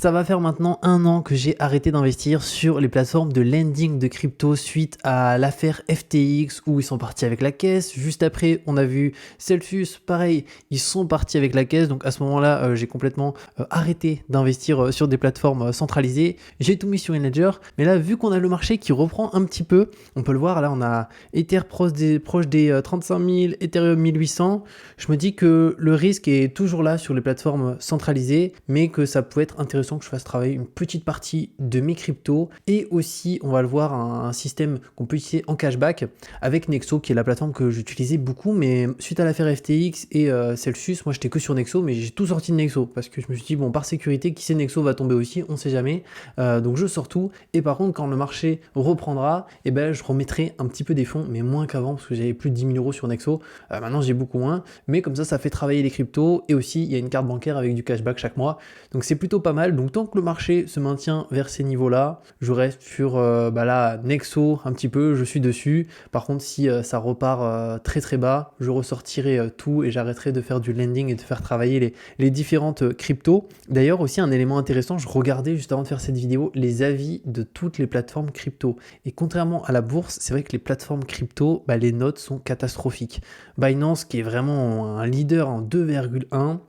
Ça va faire maintenant 1 an que j'ai arrêté d'investir sur les plateformes de lending de crypto suite à l'affaire FTX où ils sont partis avec la caisse. Juste après, on a vu Celsius, pareil, ils sont partis avec la caisse. Donc à ce moment-là, j'ai complètement arrêté d'investir sur des plateformes centralisées. J'ai tout mis sur InLedger. Mais là, vu qu'on a le marché qui reprend un petit peu, on peut le voir, là on a Ether proche des 35 000, Ethereum 1800. Je me dis que le risque est toujours là sur les plateformes centralisées, mais que ça peut être intéressant que je fasse travailler une petite partie de mes cryptos et aussi on va le voir un système qu'on peut utiliser en cashback avec Nexo qui est la plateforme que j'utilisais beaucoup, mais suite à l'affaire FTX et Celsius, moi j'étais que sur Nexo, mais j'ai tout sorti de Nexo parce que je me suis dit bon, par sécurité, qui sait, Nexo va tomber aussi, on sait jamais, donc je sors tout. Et par contre quand le marché reprendra, et ben je remettrai un petit peu des fonds, mais moins qu'avant parce que j'avais plus de 10 000 euros sur Nexo. Maintenant j'ai beaucoup moins, mais comme ça fait travailler les cryptos et aussi il y a une carte bancaire avec du cashback chaque mois, donc c'est plutôt pas mal. Donc tant que le marché se maintient vers ces niveaux-là, je reste sur là, Nexo un petit peu, je suis dessus. Par contre, si ça repart très très bas, je ressortirai tout et j'arrêterai de faire du lending et de faire travailler les différentes cryptos. D'ailleurs, aussi un élément intéressant, je regardais juste avant de faire cette vidéo les avis de toutes les plateformes crypto. Et contrairement à la bourse, c'est vrai que les plateformes crypto, les notes sont catastrophiques. Binance, qui est vraiment un leader en 2,1.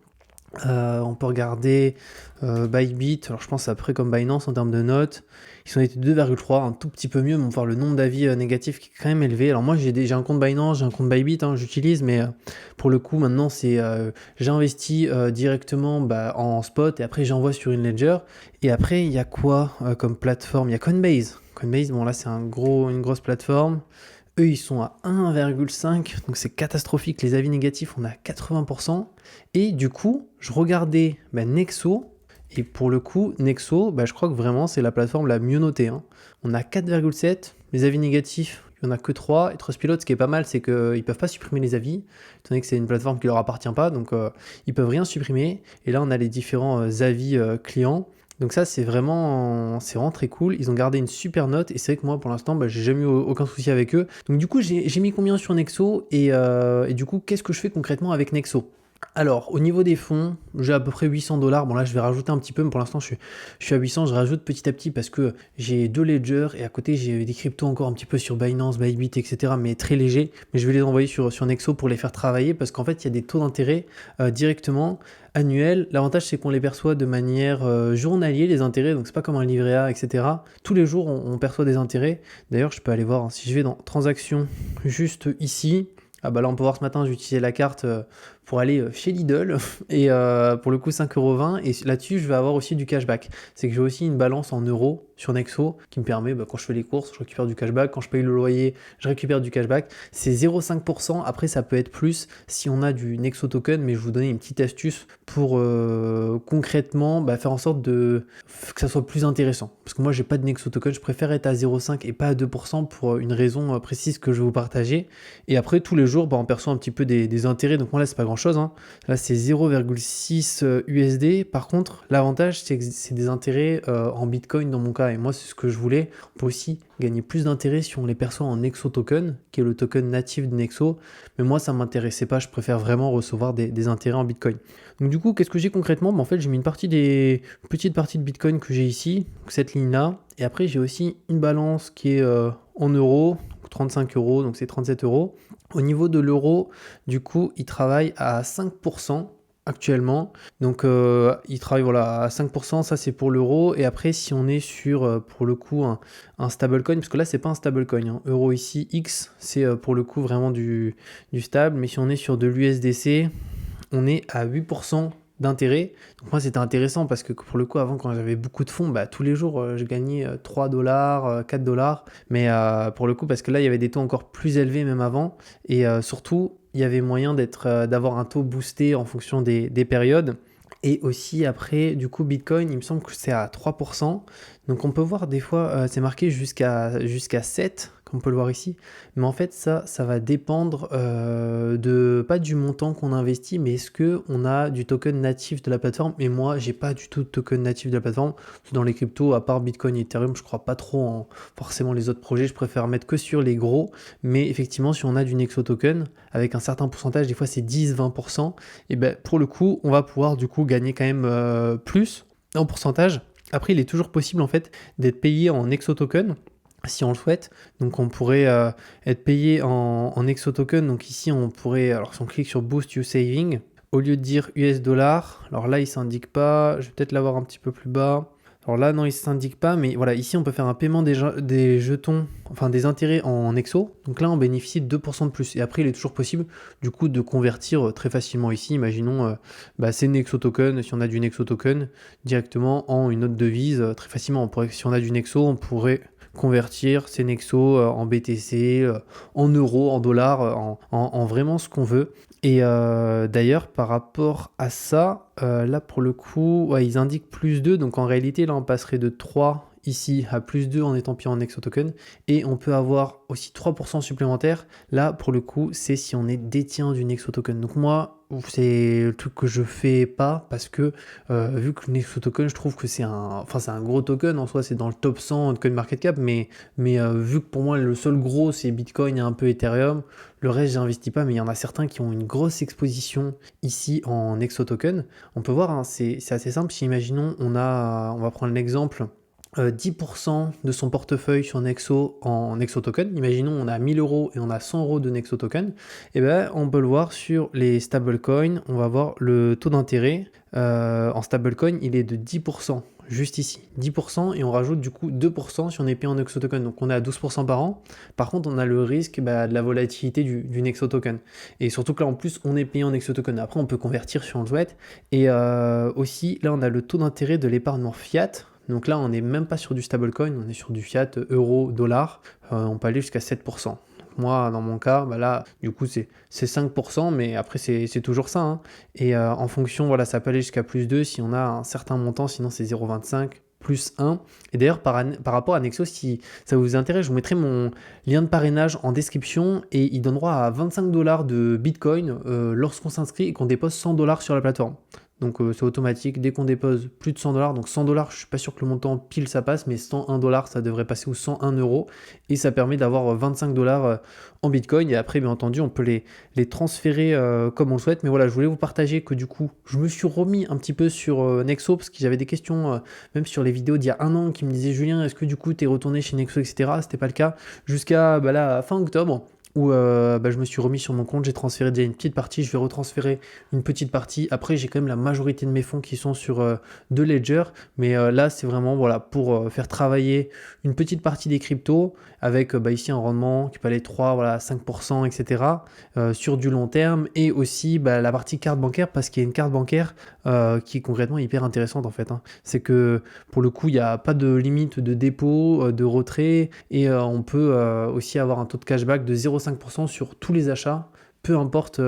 On peut regarder Bybit, alors je pense après comme Binance en termes de notes, ils sont été 2,3, un tout petit peu mieux, mais on peut voir le nombre d'avis négatifs qui est quand même élevé. Alors moi j'ai un compte Binance, j'ai un compte Bybit, j'utilise, mais pour le coup maintenant c'est j'investis directement en spot et après j'envoie sur une ledger. Et après il y a quoi comme plateforme? Il y a Coinbase. Coinbase, bon là c'est une grosse plateforme. Eux, ils sont à 1,5, donc c'est catastrophique. Les avis négatifs, on a 80%. Et du coup, je regardais Nexo, et pour le coup, Nexo, je crois que vraiment, c'est la plateforme la mieux notée. On a 4,7, les avis négatifs, il n'y en a que 3. Et Trustpilot, ce qui est pas mal, c'est qu'ils ne peuvent pas supprimer les avis, étant donné que c'est une plateforme qui ne leur appartient pas, donc ils ne peuvent rien supprimer. Et là, on a les différents avis clients. Donc ça, c'est vraiment très cool. Ils ont gardé une super note et c'est vrai que moi, pour l'instant, j'ai jamais eu aucun souci avec eux. Donc du coup, j'ai mis combien sur Nexo et du coup, qu'est-ce que je fais concrètement avec Nexo? Alors, au niveau des fonds, j'ai à peu près 800 $. Bon là, je vais rajouter un petit peu, mais pour l'instant, je suis à 800. Je rajoute petit à petit parce que j'ai 2 ledgers et à côté, j'ai des cryptos encore un petit peu sur Binance, Bybit, etc. Mais très légers. Mais je vais les envoyer sur Nexo pour les faire travailler parce qu'en fait, il y a des taux d'intérêt directement annuels. L'avantage, c'est qu'on les perçoit de manière journalière, les intérêts. Donc, c'est pas comme un livret A, etc. Tous les jours, on perçoit des intérêts. D'ailleurs, je peux aller voir si je vais dans transactions juste ici. Ah là on peut voir ce matin j'ai utilisé la carte pour aller chez Lidl et pour le coup 5,20 €, et là-dessus je vais avoir aussi du cashback. C'est que j'ai aussi une balance en euros sur Nexo qui me permet quand je fais les courses je récupère du cashback, quand je paye le loyer je récupère du cashback. C'est 0,5%, après ça peut être plus si on a du Nexo token, mais je vais vous donner une petite astuce pour concrètement faire en sorte que ça soit plus intéressant. Parce que moi j'ai pas de Nexo token, je préfère être à 0,5 et pas à 2% pour une raison précise que je vais vous partager. Et après tous les jours on perçoit un petit peu des intérêts, donc moi là c'est pas grand chose, Là c'est 0,6 USD. Par contre l'avantage c'est que c'est des intérêts en Bitcoin dans mon cas, et moi c'est ce que je voulais. On peut aussi gagner plus d'intérêts si on les perçoit en Nexo token, qui est le token natif de Nexo, mais moi ça m'intéressait pas, je préfère vraiment recevoir des intérêts en Bitcoin. Donc du coup qu'est-ce que j'ai concrètement? En fait j'ai mis une petite partie de Bitcoin que j'ai ici, cette ligne là, et après j'ai aussi une balance qui est en euros, 35 €, donc c'est 37 €. Au niveau de l'euro, du coup, il travaille à 5% actuellement. Donc, il travaille à 5%, ça c'est pour l'euro. Et après, si on est sur, pour le coup, un stablecoin, parce que là, c'est pas un stablecoin. Euro ici, X, c'est pour le coup vraiment du stable. Mais si on est sur de l'USDC, on est à 8% d'intérêt. Donc moi c'était intéressant parce que pour le coup avant, quand j'avais beaucoup de fonds, tous les jours je gagnais 3 $, 4 $, mais pour le coup parce que là il y avait des taux encore plus élevés même avant, et surtout il y avait moyen d'avoir un taux boosté en fonction des périodes. Et aussi après, du coup, Bitcoin, il me semble que c'est à 3%. Donc on peut voir des fois, c'est marqué jusqu'à 7%, comme on peut le voir ici. Mais en fait, ça va dépendre pas du montant qu'on investit, mais est-ce qu'on a du token natif de la plateforme. Et moi, j'ai pas du tout de token natif de la plateforme. Dans les cryptos, à part Bitcoin et Ethereum, je crois pas trop en forcément les autres projets. Je préfère mettre que sur les gros. Mais effectivement, si on a du Nexo token, avec un certain pourcentage, des fois c'est 10-20%, et pour le coup, on va pouvoir du coup gagner quand même plus. en pourcentage. Après, il est toujours possible en fait d'être payé en Nexo Token si on le souhaite. Donc on pourrait être payé en Nexo Token. Donc ici on pourrait, alors si on clique sur Boost Your Saving, au lieu de dire US dollars, alors là il s'indique pas, je vais peut-être l'avoir un petit peu plus bas. Alors là non il ne s'indique pas, mais voilà, ici on peut faire un paiement des jetons, enfin des intérêts en Nexo. Donc là on bénéficie de 2% de plus. Et après il est toujours possible du coup de convertir très facilement ici. Imaginons c'est Nexo Token, si on a du Nexo Token, directement en une autre devise très facilement. Si on a du Nexo, on pourrait convertir ces Nexo en BTC, en euros, en dollars, en vraiment ce qu'on veut. Et d'ailleurs, par rapport à ça, là pour le coup, ouais, ils indiquent plus 2, donc en réalité, là on passerait de 3 ici à plus 2 en étant payé en Nexo Token, et on peut avoir aussi 3% supplémentaires. Là pour le coup, c'est si on est détient du Nexo Token. Donc moi, c'est le truc que je fais pas parce que vu que le Nexo Token, je trouve que c'est un gros token en soi, c'est dans le top 100 de CoinMarketCap, mais vu que pour moi le seul gros c'est Bitcoin et un peu Ethereum, le reste j'investis pas, mais il y en a certains qui ont une grosse exposition ici en Nexo Token. On peut voir, hein, c'est assez simple. Si imaginons on va prendre l'exemple 10% de son portefeuille sur Nexo en Nexo Token. Imaginons on a 1000 euros et on a 100 euros de Nexo Token. Et ben on peut le voir sur les stablecoins. On va voir le taux d'intérêt en stablecoin, il est de 10%. Juste ici, 10%, et on rajoute du coup 2% si on est payé en Nexo Token. Donc on est à 12% par an. Par contre, on a le risque de la volatilité du Nexo Token. Et surtout que là, en plus, on est payé en Nexo Token. Après, on peut convertir si on le souhaite. Et aussi, là, on a le taux d'intérêt de l'épargne en fiat. Donc là, on n'est même pas sur du stablecoin, on est sur du fiat euro, dollar. On peut aller jusqu'à 7%. Moi, dans mon cas, là, du coup, c'est 5%, mais après, c'est toujours ça. Hein. Et en fonction, voilà, ça peut aller jusqu'à plus 2 si on a un certain montant, sinon c'est 0,25 plus 1. Et d'ailleurs, par rapport à Nexo, si ça vous intéresse, je vous mettrai mon lien de parrainage en description et il donne droit à 25 $ de Bitcoin lorsqu'on s'inscrit et qu'on dépose 100 $ sur la plateforme. Donc c'est automatique, dès qu'on dépose plus de 100 $, donc 100 $, je suis pas sûr que le montant pile ça passe, mais 101 $ ça devrait passer, ou 101 euros, et ça permet d'avoir 25 $ en Bitcoin, et après bien entendu on peut les transférer comme on le souhaite, mais voilà, je voulais vous partager que du coup je me suis remis un petit peu sur Nexo, parce que j'avais des questions même sur les vidéos d'il y a un an qui me disaient Julien, est-ce que du coup tu es retourné chez Nexo, etc. C'était pas le cas, jusqu'à là, fin octobre, où je me suis remis sur mon compte, j'ai transféré déjà une petite partie, je vais retransférer une petite partie. Après, j'ai quand même la majorité de mes fonds qui sont sur de Ledger, mais là, c'est vraiment voilà, pour faire travailler une petite partie des cryptos avec ici un rendement qui peut aller 3, voilà, 5%, etc. Sur du long terme, et aussi la partie carte bancaire, parce qu'il y a une carte bancaire qui est concrètement hyper intéressante en fait. Hein. C'est que pour le coup, il n'y a pas de limite de dépôt, de retrait, et on peut aussi avoir un taux de cashback de 0,5% sur tous les achats, peu importe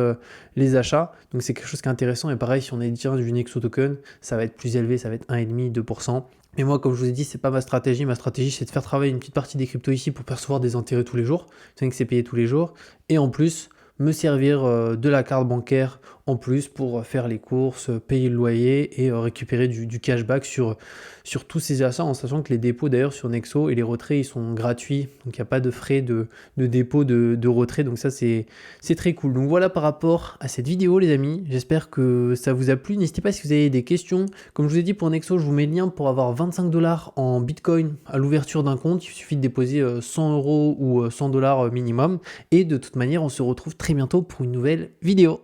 les achats. Donc c'est quelque chose qui est intéressant, et pareil, si on est détient du Nexo Token, ça va être plus élevé, ça va être 1,5, 2%. Mais moi, comme je vous ai dit, c'est pas ma stratégie. Ma stratégie, c'est de faire travailler une petite partie des cryptos ici pour percevoir des intérêts tous les jours. C'est que c'est payé tous les jours. Et en plus, me servir de la carte bancaire en plus pour faire les courses, payer le loyer et récupérer du cashback sur tous ces achats, en sachant que les dépôts d'ailleurs sur Nexo et les retraits ils sont gratuits, donc il n'y a pas de frais de dépôt, de retrait, donc ça c'est très cool. Donc voilà par rapport à cette vidéo les amis, j'espère que ça vous a plu. N'hésitez pas si vous avez des questions, comme je vous ai dit pour Nexo, je vous mets le lien pour avoir 25 $ en Bitcoin à l'ouverture d'un compte, il suffit de déposer 100 euros ou 100 $ minimum, et de toute manière on se retrouve très bientôt pour une nouvelle vidéo.